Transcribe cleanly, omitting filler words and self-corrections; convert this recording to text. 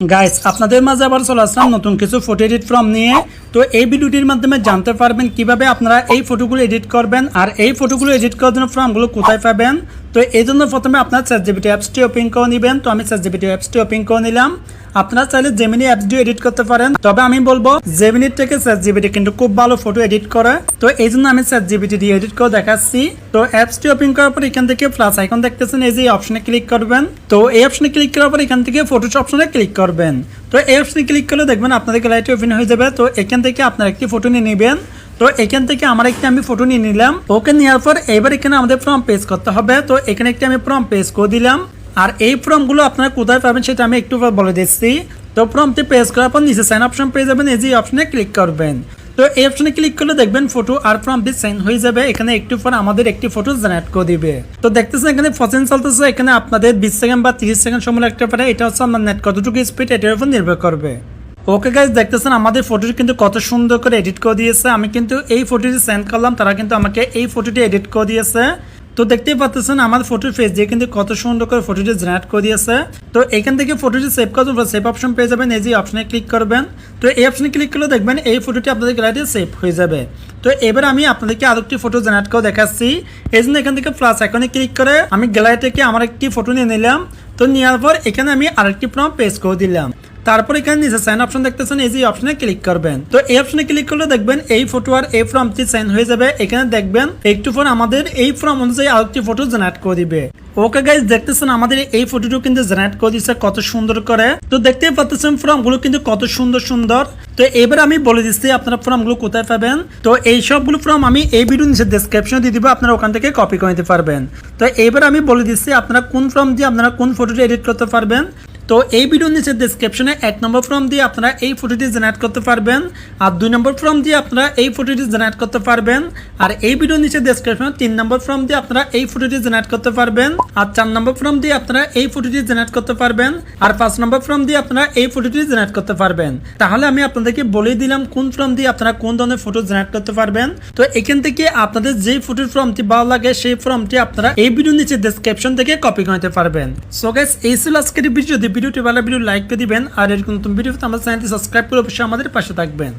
Guys আপনাদের মাঝে আবার চলে আসলাম নতুন কিছু ফটো এডিট ফর্ম নিয়ে। তো এই ভিডিওটির মাধ্যমে জানতে পারবেন কিভাবে আপনারা এই ফটোগুলো এডিট করবেন আর এই ফটোগুলো এডিট করার জন্য ফর্মগুলো কোথায় পাবেন। তো এই জন্য প্রথমে আপনার ChatGPT অ্যাপসটি ওপেন করে নেবেন। তো আমি ChatGPT অ্যাপসটি ওপেন করে নিলাম। আপনারা চাইলে জেমিনি অ্যাপস দিয়ে এডিট করতে পারেন, তবে আমি বলবো জেমিনির থেকে ChatGPT কিন্তু খুব ভালো ফটো এডিট করে। তো এই জন্য আমি ChatGPT দিয়ে এডিট করে দেখাচ্ছি। তো অ্যাপসটি ওপেন করার পর এখান থেকে প্লাস আইকন দেখতেছেন, এই যে অপশনে ক্লিক করবেন। তো এই অপশনে ক্লিক করার পর এখান থেকে ফটোস অপশনে ক্লিক করবেন। তো এই অপশনে ক্লিক করলে দেখবেন আপনাদের গ্যালারিটি ওপেন হয়ে যাবে। তো এখান থেকে আপনারা একটি ফটো নিয়ে নেবেন। তো এখান থেকে আমার একটি আমি ফটো নিয়ে নিলাম। ওকে নেওয়ার পর এবার এখানে আমাদের ফর্ম পেজ করতে হবে। তো এখানে একটি আমি ফর্ম পেজ করে দিলাম। আর এই ফর্মগুলো আপনারা কোথায় পাবেন সেটা আমি একটু বলে দিচ্ছি। তো ফর্মটি পেজ করার পর নিচে সাইন অপশন পেয়ে যাবেন, এই যে অপশনে ক্লিক করবেন। তো এই অপশনে ক্লিক করলে দেখবেন ফটো আর ফর্মটি সাইন হয়ে যাবে। এখানে একটু পর আমাদের একটি ফটো জেনারেট করে দিবে। তো দেখতেছেন এখানে প্রসেস চলতেছে। এখানে আপনাদের 20 সেকেন্ড বা 30 সেকেন্ড সময় লাগতে পারে। এটা হচ্ছে আমার নেট কতটুকু স্পিড এটার উপর নির্ভর করবে। ওকে গাইস, দেখতেছেন আমাদের ফটোটি কিন্তু কত সুন্দর করে এডিট করে দিয়েছে। আমি কিন্তু এই ফটোটি সেন্ড করলাম, তারা কিন্তু আমাকে এই ফটোটি এডিট করে দিয়েছে। তো দেখতেই পাচ্ছেন আমার ফটোর ফেস দিয়ে কিন্তু কত সুন্দর করে ফটোটি জেনারেট করে দিয়েছে। তো এখান থেকে ফটোটি সেভ করার পর সেভ অপশন পেয়ে যাবেন, এই যে অপশনে ক্লিক করবেন। তো এই অপশনে ক্লিক করলে দেখবেন এই ফটোটি আপনাদের গ্যালারিতে সেভ হয়ে যাবে। তো এবার আমি আপনাদেরকে আরেকটি ফটো জেনারেট করে দেখাচ্ছি। এই জন্য এখান থেকে প্লাস আইকনে ক্লিক করে আমি গ্যালারি থেকে আমার একটি ফটো নিয়ে নিলাম। তো নেওয়ার পর এখানে আমি আরেকটি ফর্ম পেস্ট করে দিলাম। তারপর এখানে নিচে সাইন অপশন দেখতেছেন, এই যে অপশনে ক্লিক করবেন। তো এই অপশনে ক্লিক করলে দেখবেন এই ফটো আর এই ফর্মটি সাইন হয়ে যাবে। এখানে দেখবেন একটু পর আমাদের এই ফর্ম অনুযায়ী আরেকটি ফটো জেনারেট করে দিবে। ওকে গাইস, দেখতেছেন আমাদের এই ফটোটি কিন্তু জেনারেট করে দিচ্ছে কত সুন্দর করে। তো দেখতেই পাচ্ছেন ফর্মগুলো কিন্তু কত সুন্দর সুন্দর। তো এবার আমি বলে দিচ্ছি আপনারা ফর্মগুলো কোথায় পাবেন। তো এই সবগুলো ফর্ম আমি এই ভিডিও নিচে ডেসক্রিপশনে দিয়ে দিব, আপনারা ওখান থেকে কপি করে নিতে পারবেন। তো এবার আমি বলে দিচ্ছি আপনারা কোন ফর্ম দিয়ে আপনারা কোন ফটোটি এডিট করতে পারবেন। তো এই ভিডিওর নিচে ডেসক্রিপশনে 1 নম্বর ফর্ম দিয়ে আপনারা এই ফটোটি জেনারেট করতে পারবেন, আর 2 নম্বর ফর্ম দিয়ে আপনারা এই ফটোটি জেনারেট করতে পারবেন, আর এই ভিডিওর নিচে ডেসক্রিপশনে 3 নম্বর ফর্ম দিয়ে আপনারা এই ফটোটি জেনারেট করতে পারবেন, আর 4 নম্বর ফর্ম দিয়ে আপনারা এই ফটোটি জেনারেট করতে পারবেন, আর 5 নম্বর ফর্ম দিয়ে আপনারা এই ফটোটি জেনারেট করতে পারবেন। তাহলে আমি আপনাদেরকে বলে দিলাম কোন ফর্ম দিয়ে আপনারা কোন ধরনের ফটো জেনারেট করতে পারবেন। তো এখান থেকে আপনাদের যে ফটোর ফর্মটি ভালো লাগে সেই ফর্মটি আপনারা এই ভিডিওর নিচে ডেসক্রিপশন থেকে কপি করে নিতে পারবেন। সো গাইস, এই ছিল আজকের ভিডিও। ভিডিওটি ভালো ভিডিও লাইক করে দিবেন, আর এরকম নতুন ভিডিও আমার চ্যানেলটি সাবস্ক্রাইব করে অবশ্যই আমাদের পাশে থাকবেন।